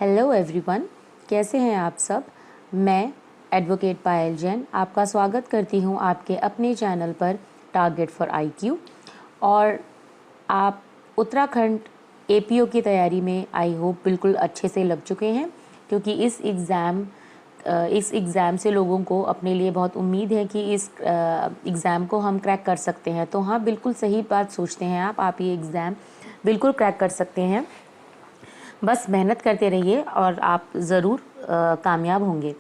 Hello everyone, कैसे हैं आप सब। मैं एडवोकेट पायल जैन आपका स्वागत करती हूं आपके अपने चैनल पर टारगेट फॉर आईक्यू। और आप उत्तराखंड एपीओ की तैयारी में आई होप बिल्कुल अच्छे से लग चुके हैं, क्योंकि इस एग्ज़ाम से लोगों को अपने लिए बहुत उम्मीद है कि इस एग्ज़ाम को हम क्रैक कर सकते हैं। तो हाँ, बिल्कुल सही बात सोचते हैं आप ये एग्ज़ाम बिल्कुल क्रैक कर सकते हैं। बस मेहनत करते रहिए और आप ज़रूर कामयाब होंगे।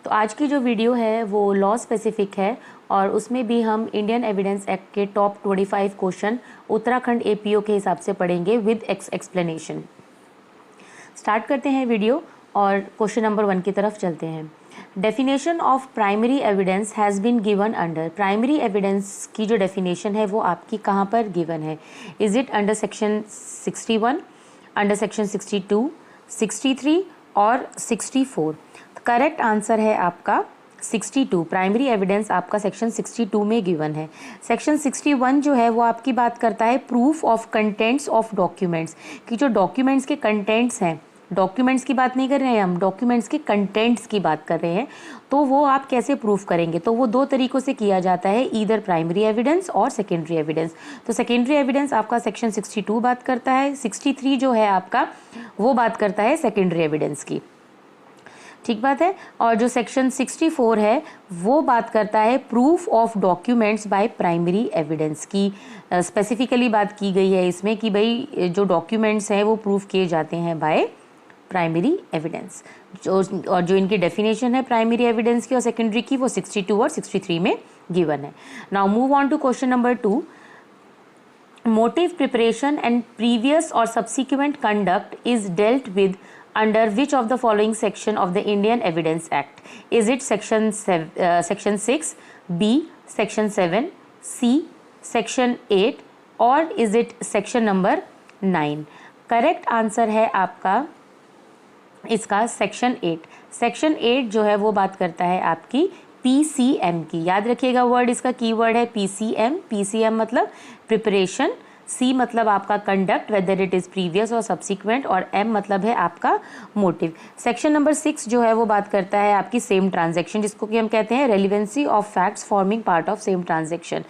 तो आज की जो वीडियो है वो लॉ स्पेसिफिक है और उसमें भी हम इंडियन एविडेंस एक्ट के टॉप 25 क्वेश्चन उत्तराखंड एपीओ के हिसाब से पढ़ेंगे विद एक्सप्लेनेशन। स्टार्ट करते हैं वीडियो और क्वेश्चन नंबर 1 की तरफ चलते हैं। Definition of primary evidence has been given under. Primary evidence की जो डेफिनेशन है वो आपकी कहाँ पर गिवन है? Is it under section 61, under section 62, 63 और 64? करेक्ट आंसर है आपका 62। प्राइमरी एविडेंस आपका सेक्शन 62 में गिवन है। सेक्शन 61 जो है वो आपकी बात करता है proof of contents of documents, कि जो डॉक्यूमेंट्स के कंटेंट्स हैं, डॉक्यूमेंट्स की बात नहीं कर रहे हैं हम, डॉक्यूमेंट्स के कंटेंट्स की बात कर रहे हैं। तो वो आप कैसे प्रूफ करेंगे? तो वो दो तरीक़ों से किया जाता है, ईदर प्राइमरी एविडेंस और सेकेंडरी एविडेंस। तो सेकेंडरी एविडेंस आपका सेक्शन 62 बात करता है, 63 जो है आपका वो बात करता है सेकेंडरी एविडेंस की। ठीक बात है। और जो सेक्शन 64 है वो बात करता है proof of documents bye primary evidence की। स्पेसिफिकली बात की गई है इसमें कि भाई जो डॉक्यूमेंट्स हैं वो प्रूफ किए जाते हैं बाय प्राइमरी एविडेंस। जो इनकी डेफिनेशन है प्राइमरी एविडेंस की और सेकेंडरी की वो 62 और 63 में गिवन है। Now move on to question number 2। Motive preparation and previous और subsequent conduct is dealt with under which of the following section of the Indian Evidence Act? Is it section 6, B section 7, C section 8 or is it section number 9? Correct answer है आपका इसका section 8। Section 8 जो है वो बात करता है आपकी PCM की। याद रखिएगा वर्ड, इसका कीवर्ड है PCM। PCM मतलब प्रिपरेशन, C मतलब आपका conduct whether it is previous और सब्सिक्वेंट, और M मतलब है आपका मोटिव। सेक्शन नंबर 6 जो है वो बात करता है आपकी सेम ट्रांजैक्शन, जिसको कि हम कहते हैं relevancy of facts forming part of same transaction.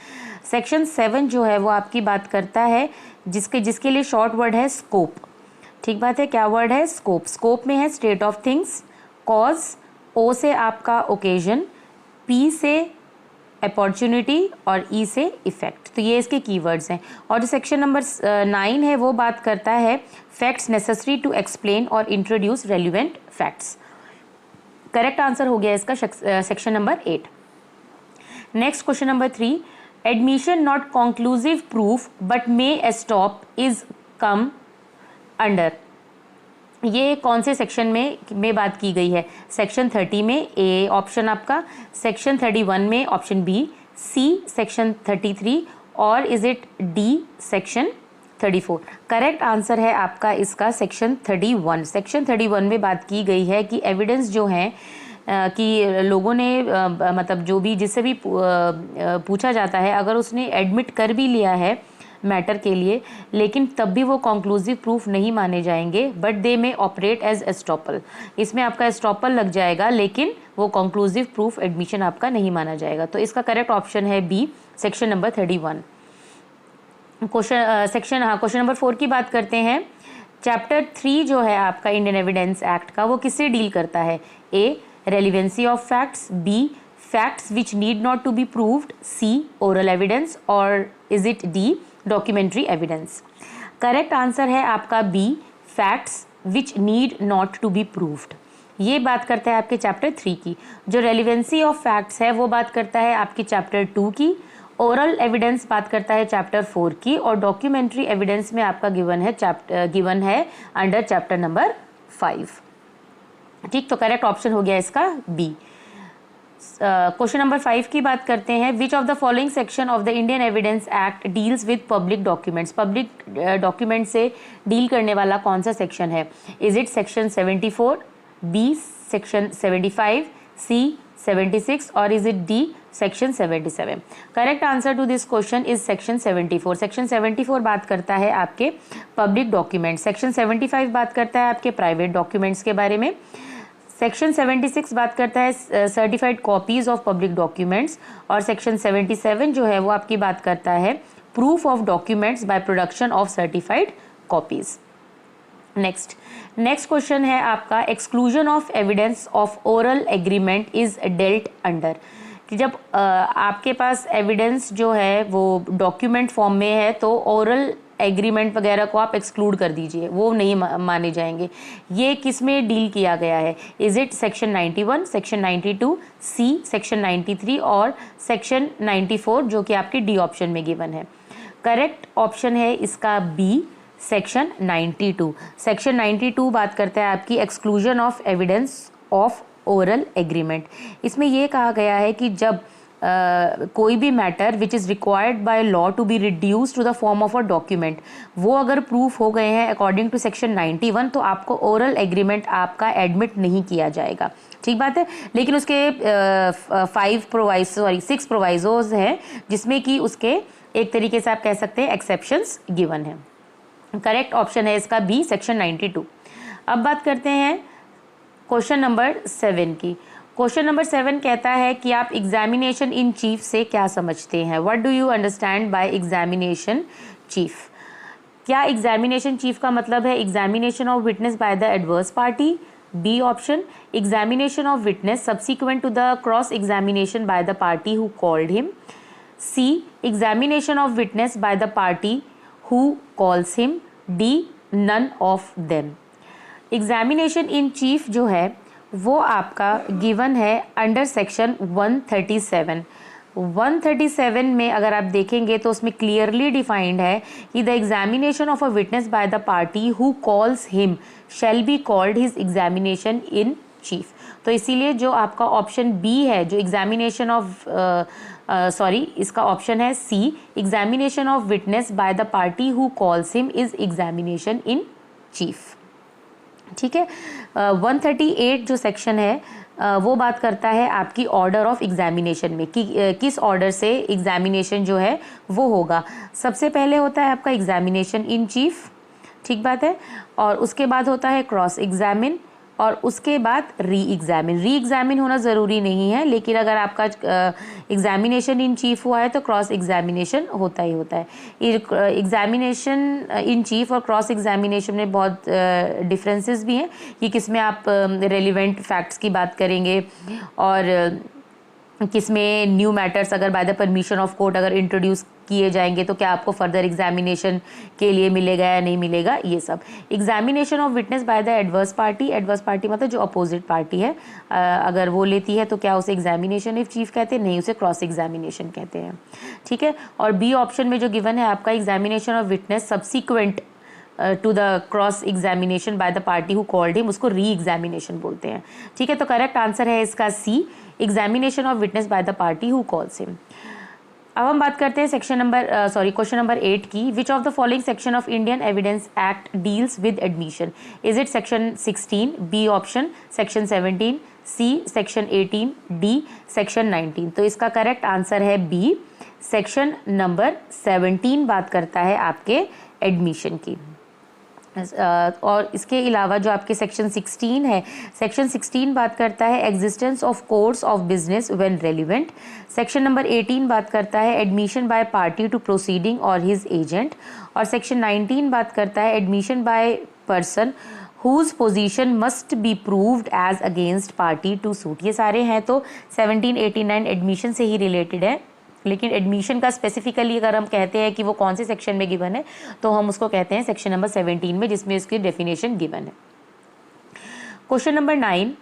Section 7 जो है वो आपकी बात करता है जिसके लिए शॉर्ट वर्ड है स्कोप। ठीक बात है, क्या वर्ड है? स्कोप। स्कोप में है state of things, cause, O से आपका ओकेजन, P से अपॉर्चुनिटी और ई से इफेक्ट। तो ये इसके कीवर्ड्स हैं। और जो सेक्शन नंबर 9 है वो बात करता है facts necessary to explain or introduce relevant facts. Correct answer हो गया इसका section number 8। Next question number 3। Admission not conclusive proof but may estop is come under. ये कौन से सेक्शन में बात की गई है? सेक्शन 30 में ए ऑप्शन आपका, सेक्शन 31 में ऑप्शन बी, सी सेक्शन 33 और is it D section 34? Correct answer है आपका इसका सेक्शन 31। सेक्शन 31 में बात की गई है कि एविडेंस जो हैं कि लोगों ने मतलब जो भी जिससे भी पूछा जाता है, अगर उसने एडमिट कर भी लिया है मैटर के लिए, लेकिन तब भी वो कंक्लूसिव प्रूफ नहीं माने जाएंगे, बट दे में ऑपरेट एज एस्टॉपल। इसमें आपका एस्टॉपल लग जाएगा, लेकिन वो कंक्लूसिव प्रूफ एडमिशन आपका नहीं माना जाएगा। तो इसका करेक्ट ऑप्शन है B section number 31। Question number 4 की बात करते हैं। चैप्टर 3 जो है आपका इंडियन एविडेंस एक्ट का वो किससे डील करता है? A relevancy of facts, B facts which need not to be proved, C oral evidence or is it D documentary evidence? Correct answer है आपका B facts which need not to be proved. ये बात करता है आपके chapter 3 की। जो relevancy of facts है वो बात करता है आपकी चैप्टर 2 की, ओरल एविडेंस बात करता है चैप्टर 4 की, और डॉक्यूमेंट्री एविडेंस में आपका गिवन है अंडर चैप्टर नंबर 5। ठीक, तो करेक्ट ऑप्शन हो गया इसका बी। क्वेश्चन नंबर 5 की बात करते हैं। Which of the following section of the Indian evidence Act deals with public documents? Public document से डील करने वाला कौन सा सेक्शन है? Is it section 74, B section 75, C 76 और is it D section 77? Correct answer to this question is section 74। Section 74 बात करता है आपके पब्लिक डॉक्यूमेंट, सेक्शन 75 बात करता है आपके प्राइवेट डॉक्यूमेंट्स के बारे में, सेक्शन 76 बात करता है certified copies of public documents, और सेक्शन 77 जो है वो आपकी बात करता है proof of documents by production of certified copies. Next question है आपका exclusion of evidence of oral agreement is dealt under, कि जब आपके पास एविडेंस जो है वो डॉक्यूमेंट फॉर्म में है तो ओरल एग्रीमेंट वगैरह को आप एक्सक्लूड कर दीजिए, वो नहीं माने जाएंगे। ये किस में डील किया गया है? Is it section 91, section 92, C section 93 और सेक्शन 94 जो कि आपके डी ऑप्शन में गिवन है। करेक्ट ऑप्शन है इसका बी सेक्शन 92। सेक्शन 92 बात करता है आपकी exclusion of evidence of oral agreement. इसमें यह कहा गया है कि जब कोई भी matter which is required by law to be reduce to the form of a document, वो अगर प्रूफ हो गए हैं अकॉर्डिंग टू सेक्शन 91 तो आपको ओरल एग्रीमेंट आपका एडमिट नहीं किया जाएगा। ठीक बात है, लेकिन उसके 6 प्रोवाइजोज हैं जिसमें कि उसके एक तरीके से आप कह सकते हैं एक्सेप्शंस गिवन है। करेक्ट ऑप्शन है इसका बी सेक्शन 92। अब बात करते हैं क्वेश्चन नंबर 7 की। क्वेश्चन नंबर 7 कहता है कि आप एग्जामिनेशन इन चीफ से क्या समझते हैं? What do you understand by examination chief? क्या एग्जामिनेशन चीफ का मतलब है examination of witness by the adverse party? B option examination of witness subsequent to the cross examination by the party who called him. C examination of witness by the party who calls him. D none of them. Examination in chief जो है वो आपका given है under section 137। 137 में अगर आप देखेंगे तो उसमें क्लियरली डिफाइंड है कि the examination of a witness by the party who calls him shall be called his examination in chief. तो इसीलिए जो आपका ऑप्शन बी है जो एग्जामिनेशन ऑफ इसका ऑप्शन है C examination of witness by the party who calls him is examination in chief. ठीक है, 138 जो सेक्शन है वो बात करता है आपकी ऑर्डर ऑफ एग्जामिनेशन में कि किस ऑर्डर से एग्जामिनेशन जो है वो होगा। सबसे पहले होता है आपका एग्जामिनेशन इन चीफ, ठीक बात है, और उसके बाद होता है क्रॉस एग्जामिन और उसके बाद री एग्जामिन होना ज़रूरी नहीं है, लेकिन अगर आपका एग्जामिनेशन इन चीफ हुआ है तो क्रॉस एग्जामिनेशन होता ही होता है। एग्जामिनेशन इन चीफ और क्रॉस एग्जामिनेशन में बहुत डिफरेंसेस भी हैं कि किसमें आप रेलिवेंट फैक्ट्स की बात करेंगे और किसमें न्यू मैटर्स अगर by the permission of court अगर इंट्रोड्यूस किए जाएंगे तो क्या आपको फर्दर एग्जामिनेशन के लिए मिलेगा या नहीं मिलेगा, ये सब। Examination of witness by the adverse party मतलब जो अपोजिट पार्टी है अगर वो लेती है तो क्या उसे एग्जामिनेशन इफ चीफ कहते हैं? नहीं, उसे क्रॉस एग्जामिनेशन कहते हैं। ठीक है, और बी ऑप्शन में जो गिवन है आपका examination of witness subsequent to the cross examination by the party who called him, उसको री एग्जामिनेशन बोलते हैं। ठीक है, तो करेक्ट आंसर है इसका C examination of witness by the party who calls him. अब हम बात करते हैं क्वेश्चन नंबर 8 की। Which of the following section of Indian evidence Act deals with admission? Is it section 16? B option section 17, C section 18, D section 19। तो इसका correct answer है B section number 17 बात करता है आपके एडमिशन की। और इसके अलावा जो आपके सेक्शन 16 है, सेक्शन 16 बात करता है existence of course of business when relevant. Section number 18 बात करता है admission by party to proceeding और हिज एजेंट, और सेक्शन 19 बात करता है admission by person whose position must be proved as against party to suit. ये सारे हैं तो 17, 18, 9 एडमिशन से ही रिलेटेड है, लेकिन एडमिशन का स्पेसिफिकली अगर हम कहते हैं कि वो कौन से सेक्शन में गिवन है तो हम उसको कहते हैं सेक्शन नंबर 17 में, जिसमें इसकी डेफिनेशन गिवन है। Question number 9,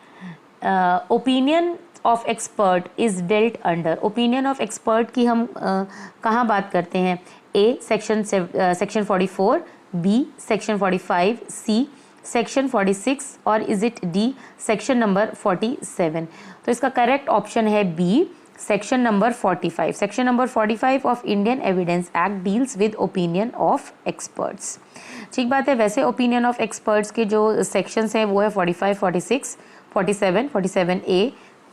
opinion of expert is dealt under. Opinion of expert की हम कहाँ बात करते हैं? A section 44, B section 45, C section 46 और is it D section number 47? तो इसका करेक्ट ऑप्शन है B section number 45। Section number 45 of Indian evidence Act deals with opinion of experts. ठीक बात है, वैसे ओपिनियन ऑफ एक्सपर्ट्स के जो सेक्शंस हैं वो है 45, 46, 47, 47A,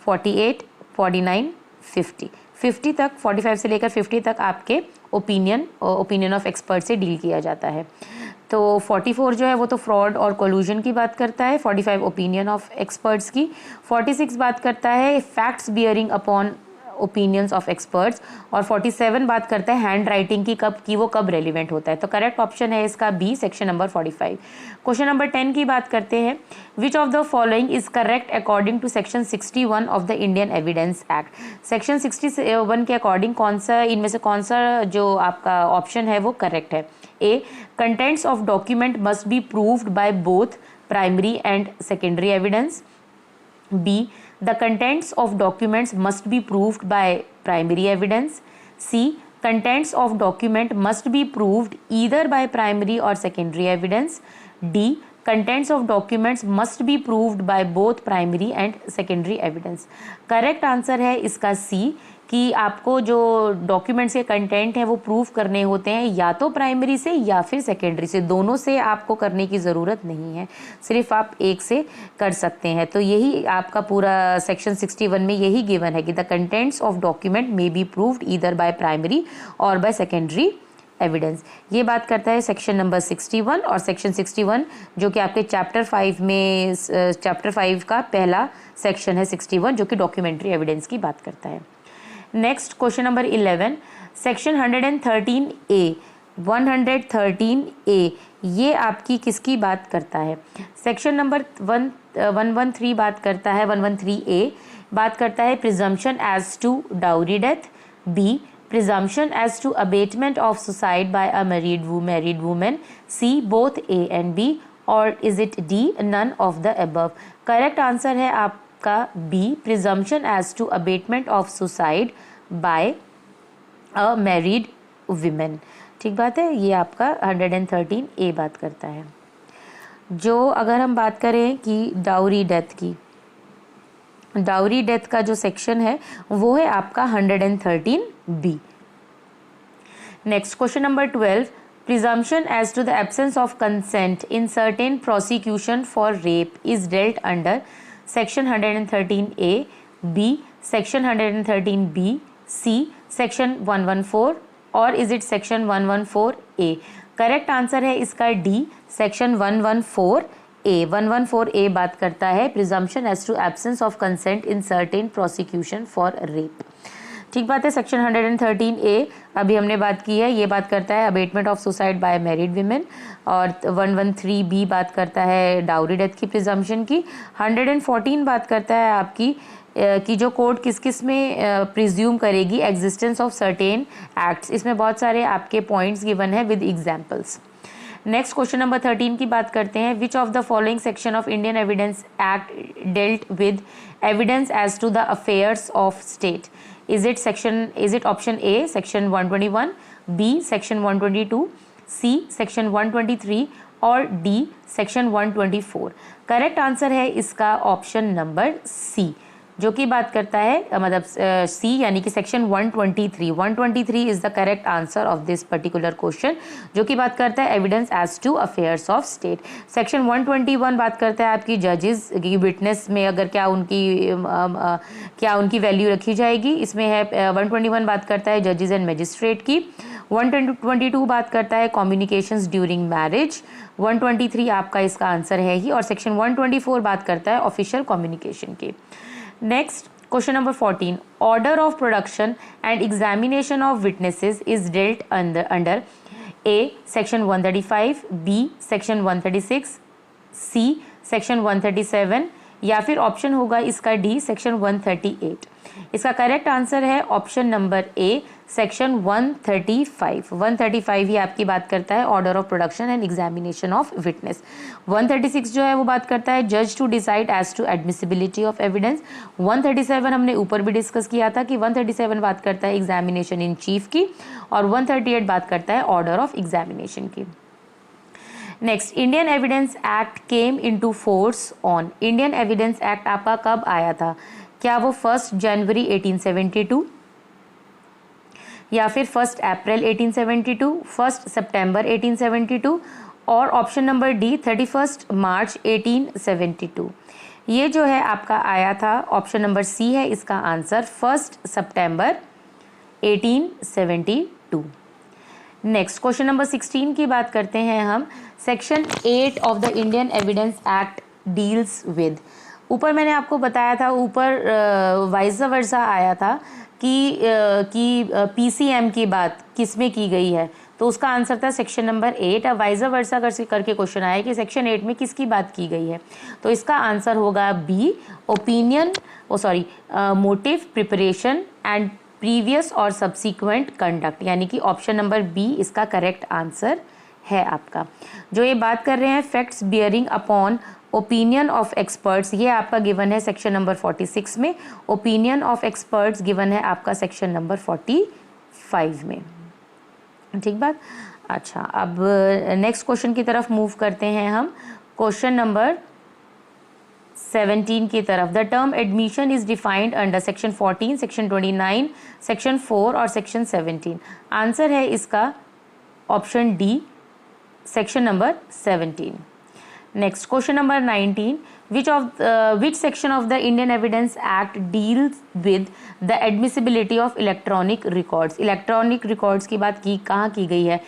48, 49, 50। 50 तक, 45 से लेकर 50 तक आपके ओपिनियन ऑफ एक्सपर्ट से डील किया जाता है। तो 44 जो है वो तो फ्रॉड और कोलूजन की बात करता है, 45 ओपिनियन ऑफ एक्सपर्ट्स की, 46 बात करता है facts bearing upon opinions of experts, और 47 बात करता है हैंड राइटिंग की वो कब रेलिवेंट होता है। तो करेक्ट ऑप्शन है इसका B, section number 45। Question number 10 की बात करते हैं। Which of the following is correct according to section 61 of the Indian evidence Act. Section 61 के अकॉर्डिंग इनमें से कौन सा जो आपका ऑप्शन है वो करेक्ट है। A, contents of document must be proved by both primary and secondary evidence. B, the contents of documents must be proved by primary evidence. C, contents of document must be proved either by primary or secondary evidence. D, contents of documents must be proved by both primary and secondary evidence. Correct answer है इसका C, कि आपको जो documents के content हैं वो prove करने होते हैं या तो प्राइमरी से या फिर सेकेंडरी से, दोनों से आपको करने की ज़रूरत नहीं है, सिर्फ आप एक से कर सकते हैं। तो यही आपका पूरा सेक्शन 61 में यही गिवन है कि the contents of document may be proved either by primary और बाय सेकेंडरी एविडेंस। ये बात करता है सेक्शन नंबर 61, और सेक्शन 61 जो कि आपके चैप्टर 5 का पहला सेक्शन है 61, जो कि डॉक्यूमेंट्री एविडेंस की बात करता है। Next question number 11, section 113A 113A ये आपकी किसकी बात करता है। सेक्शन नंबर 113 बात करता है, 113A बात करता है presumption as to dowry death. B, presumption as to abetment of suicide by a married women. C, both A and B, और is it D, none of the above. Correct answer है आपका B, presumption as to abetment of suicide by a married women. ठीक बात है, ये आपका 113A बात करता है। जो अगर हम बात करें कि डाउरी डेथ का जो सेक्शन है वो है आपका 113B। Next question number 12, presumption as to the absence of consent in certain prosecution for rape is dealt under section 113A, B section 113B, C section 114, और is it section 114A। Correct answer है इसका D, section 114A। 114A बात करता है presumption as to absence of consent in certain prosecution for rape. ठीक बात है। Section 113A अभी हमने बात की है, ये बात करता है abetment of suicide by married women, और 113B बात करता है डाउरी डेथ की प्रिजम्पशन की। 114 बात करता है आपकी कि जो कोर्ट किस किस में प्रिज्यूम करेगी एग्जिस्टेंस ऑफ सर्टेन एक्ट्स। इसमें बहुत सारे आपके पॉइंट्स गिवन है with examples. Next question number 13 की बात करते हैं। Which of the following section of Indian evidence Act dealt with evidence as to the affairs of state. Is it option A section 121, B section 122, C section 123, और D section 124। Correct answer है इसका option number C, जो कि बात करता है मतलब C यानी कि section 123। 123 is the correct answer of this particular question, जो कि बात करता है evidence as to affairs of state. Section 121 बात करता है आपकी जजेस की विटनेस में अगर क्या उनकी वैल्यू रखी जाएगी, इसमें है 121 बात करता है जजेस एंड मजिस्ट्रेट की। 122 बात करता है कम्युनिकेशंस ड्यूरिंग मैरिज। 123 आपका इसका आंसर है ही, और सेक्शन 124 बात करता है ऑफिशियल कम्युनिकेशन की। Next, question number 14. Order of production and examination of witnesses is dealt under A. Section 135, B. Section 136, C. Section 137, या फिर ऑप्शन होगा इसका डी, सेक्शन 138। इसका करेक्ट आंसर है ऑप्शन नंबर ए, सेक्शन 135। 135 ही आपकी बात करता है order of production and examination of witness. 136 जो है वो बात करता है जज to decide as to admissibility of evidence. 137 हमने ऊपर भी डिस्कस किया था कि 137 बात करता है एग्जामिनेशन इन चीफ की, और 138 बात करता है ऑर्डर ऑफ एग्जामिनेशन की। Next, Indian evidence act came into force on. Indian evidence act आपका कब आया था? क्या वो 1 जनवरी 1872, या फिर 1 अप्रैल 1872, 1 सितंबर 1872, और ऑप्शन नंबर डी 31 मार्च 1872। ये जो है आपका आया था, ऑप्शन नंबर सी है इसका आंसर, 1 सितंबर 1872। नेक्स्ट क्वेश्चन नंबर 16 की बात करते हैं हम। Section 8 of the Indian evidence Act deals with, ऊपर मैंने आपको बताया था, ऊपर वाइस वर्सा आया था कि पीसीएम की बात किस में की गई है, तो उसका आंसर था सेक्शन नंबर 8। अब वाइस वर्सा करके क्वेश्चन आया कि सेक्शन 8 में किसकी बात की गई है, तो इसका आंसर होगा B, opinion, motive, preparation and previous और सब्सिक्वेंट कंडक्ट, यानी कि ऑप्शन नंबर बी इसका करेक्ट आंसर है आपका। जो ये बात कर रहे हैं facts bearing upon opinion of experts, ये आपका गिवन है सेक्शन नंबर 46 में। ओपिनियन ऑफ एक्सपर्ट्स गिवन है आपका सेक्शन नंबर 45 में। ठीक बात। अच्छा, अब नेक्स्ट क्वेश्चन की तरफ मूव करते हैं हम। क्वेश्चन नंबर 17 की तरफ। The term admission is defined under section 14, section 29, section 4 और सेक्शन 17। आंसर है इसका option D, section number 17। Next question number 19, which section of the Indian Evidence Act deals with the admissibility of electronic records? Electronic records की बात कहाँ की गई है?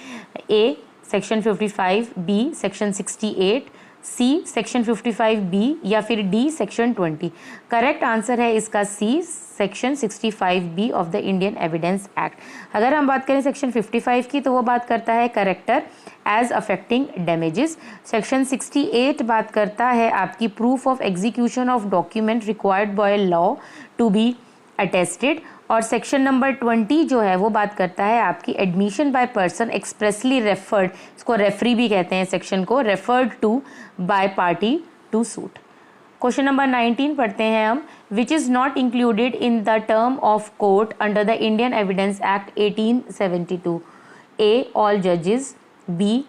A section 55, B section 68, C section 55B या फिर डी सेक्शन 20। करेक्ट आंसर है इसका C, section 65B of the Indian evidence act. अगर हम बात करें सेक्शन 55 की, तो वो बात करता है character as affecting damages. Section 68 बात करता है आपकी proof of execution of document required by law to be attested. और सेक्शन नंबर 20 जो है वो बात करता है आपकी admission by person expressly referred, इसको रेफरी भी कहते हैं सेक्शन को, referred to by party to suit. Question number 19 पढ़ते हैं हम। Which is not included in the term of court under the Indian evidence act 1872? A all जजेस, B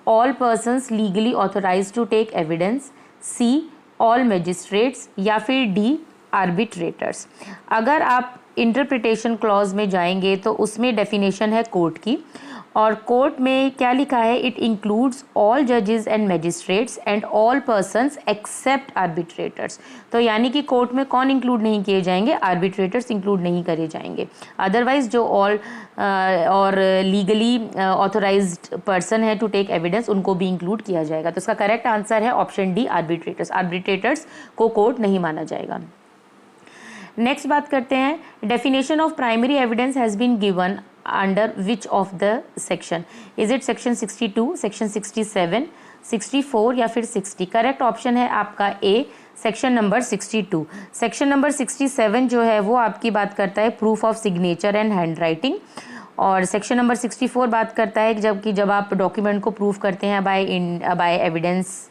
all persons legally authorise to take evidence, C all magistrates या फिर D arbitrators. अगर आप interpretation clause में जाएंगे तो उसमें definition है कोर्ट की, और कोर्ट में क्या लिखा है? इट इंक्लूड्स ऑल जजेस and magistrates and all persons except arbitrators. तो यानी कि कोर्ट में कौन इंक्लूड नहीं किए जाएंगे? आर्बिट्रेटर्स इंक्लूड नहीं करे जाएंगे। अदरवाइज जो ऑल और लीगली ऑथोराइज्ड पर्सन है टू टेक एविडेंस, उनको भी इंक्लूड किया जाएगा। तो इसका करेक्ट आंसर है ऑप्शन डी, आर्बिट्रेटर्स। आर्बिट्रेटर्स को कोर्ट नहीं माना जाएगा। नेक्स्ट बात करते हैं। Definition of primary evidence has been given under which of the section? Is it section 62, section 67, 64 या फिर 60? करेक्ट ऑप्शन है आपका A, section number 62। Section number 67 जो है वो आपकी बात करता है proof of signature and hand writing, और सेक्शन नंबर 64 बात करता है जब आप डॉक्यूमेंट को प्रूव करते हैं by evidence,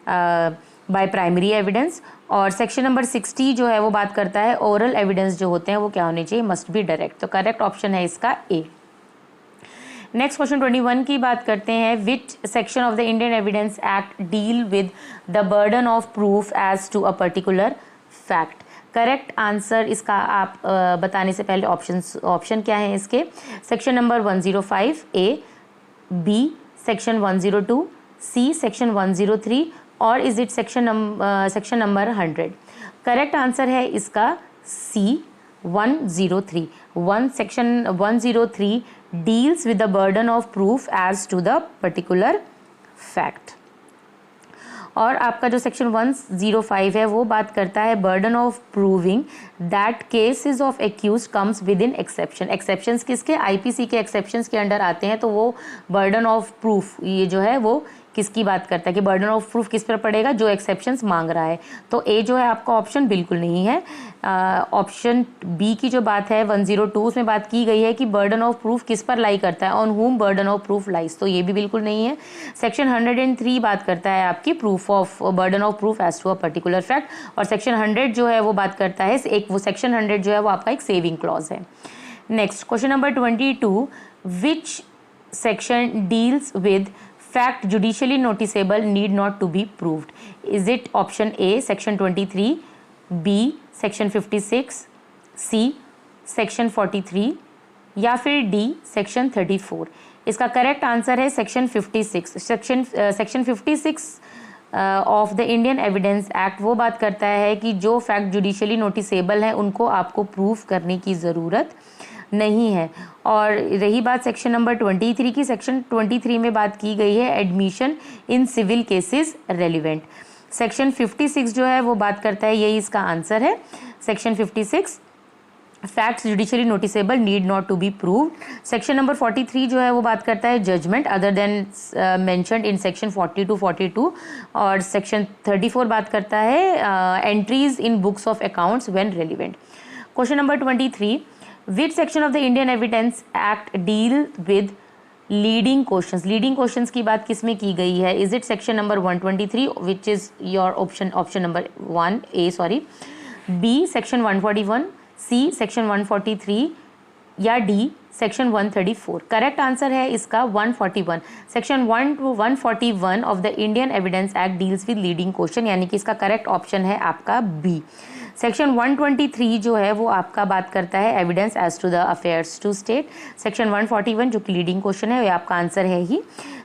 by primary evidence. और सेक्शन नंबर 60 जो है वो बात करता है ओरल एविडेंस जो होते हैं वो क्या होने चाहिए? Must be direct. तो करेक्ट ऑप्शन है इसका ए। नेक्स्ट क्वेश्चन 21 की बात करते हैं। Which section of the Indian evidence act deal with the burden of proof as to a particular fact? Correct answer इसका आप बताने से पहले ऑप्शन क्या है इसके? Section number 105 A, B section 102, C section 103 और is it section number 100? Correct answer है इसका C 103। Section 103 deals with the burden of proof as to the particular fact. और आपका जो सेक्शन 105 है वो बात करता है burden of proving that cases of accused comes within exception. Exceptions किसके? आईपीसी के एक्सेप्शंस के अंडर आते हैं। तो वो बर्डन ऑफ प्रूफ ये जो है वो किसकी बात करता है कि बर्डन ऑफ प्रूफ किस पर पड़ेगा? जो एक्सेप्शंस मांग रहा है। तो ए जो है आपका ऑप्शन बिल्कुल नहीं है। ऑप्शन बी की जो बात है 102 उसमें बात की गई है कि बर्डन ऑफ प्रूफ किस पर लाई करता है, ऑन हुम बर्डन ऑफ प्रूफ लाइज, तो ये भी बिल्कुल नहीं है। सेक्शन 103 बात करता है आपकी proof of burden of proof as to a particular fact, और सेक्शन 100 जो है वो बात करता है वो सेक्शन 100 जो है वो आपका एक सेविंग क्लॉज है। Next question number 22, which section deals with fact judicially noticeable need not to be proved? Is it option A section 23, B section 56, C section 43 या फिर D section 34? इसका करेक्ट आंसर है section 56। Section 56 of the Indian evidence act वो बात करता है कि जो फैक्ट जुडिशियली नोटिसेबल हैं उनको आपको प्रूफ करने की ज़रूरत नहीं है। और रही बात सेक्शन नंबर 23 की, सेक्शन 23 में बात की गई है admission in civil cases relevant. Section 56 जो है वो बात करता है, यही इसका आंसर है। Section 56 facts judicially noticeable need not to be proved. Section number 43 जो है वो बात करता है judgment other than mentioned in section 40 to 42। और सेक्शन 34 बात करता है entries in books of accounts when relevant. Question number 23, which section of the Indian evidence act deal with leading questions. Leading questions की बात किस में की गई है? Is it section number 123 which is your option number 1A sorry, B section 141, C section 143 या D section 134? Correct answer है इसका 141। Section 1 to 141 of the Indian evidence Act deals with leading question, यानी कि इसका करेक्ट ऑप्शन है आपका B. Section 123 जो है वो आपका बात करता है evidence as to the affairs to state. Section 141 जो कि लीडिंग क्वेश्चन है, ये आपका आंसर है ही।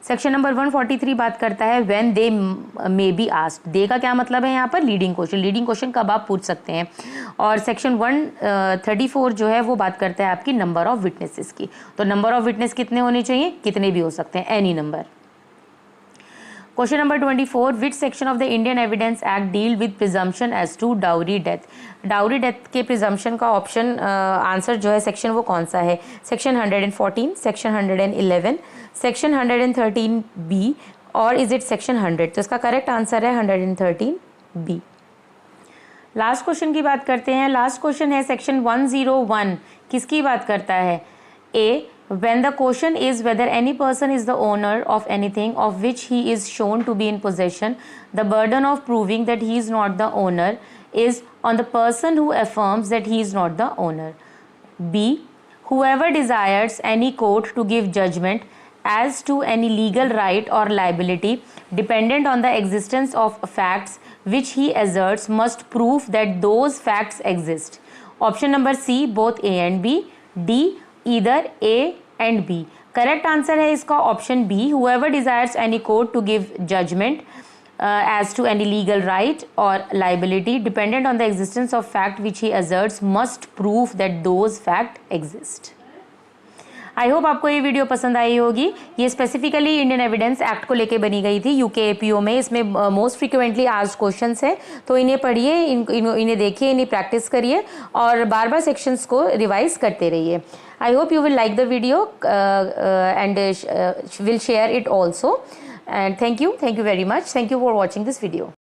सेक्शन नंबर 143 बात करता है when they may be asked. They का क्या मतलब है यहाँ पर? Leading question. लीडिंग क्वेश्चन कब आप पूछ सकते हैं। और सेक्शन 134 जो है वो बात करता है आपकी नंबर ऑफ विटनेसेस की। तो नंबर ऑफ विटनेस कितने होने चाहिए? कितने भी हो सकते हैं, any number. Question number 24, which section of the Indian evidence act deal with presumption as to dowry death. Dowry death के प्रिजम्पशन का ऑप्शन आंसर जो है सेक्शन वो कौन सा है? सेक्शन 114, सेक्शन 111, सेक्शन 113B और इज इट सेक्शन 100? तो इसका करेक्ट आंसर है 113B। लास्ट क्वेश्चन की बात करते हैं। लास्ट क्वेश्चन है सेक्शन 101, किसकी बात करता है? ए, when the question is whether any person is the owner of anything of which he is shown to be in possession, the burden of proving that he is not the owner is on the person who affirms that he is not the owner. B, whoever desires any court to give judgment as to any legal right or liability dependent on the existence of facts which he asserts must prove that those facts exist. Option number C, both A and B. D, either A and B. Correct answer है इसका option B, whoever desires any court to give judgment as to any legal right or liability dependent on the existence of fact which he asserts must prove that those fact exist. I hope आपको ये video पसंद आई होगी। ये specifically Indian evidence act को लेके बनी गई थी यूके एपीओ में। इसमें मोस्ट फ्रिक्वेंटली आस्क्ड क्वेश्चंस हैं, तो इन्हें पढ़िए, इन्हें देखिए, इन्हें प्रैक्टिस करिए और बार बार सेक्शंस को रिवाइज करते रहिए। I hope you will like the video and will share it also. And thank you very much. Thank you for watching this video.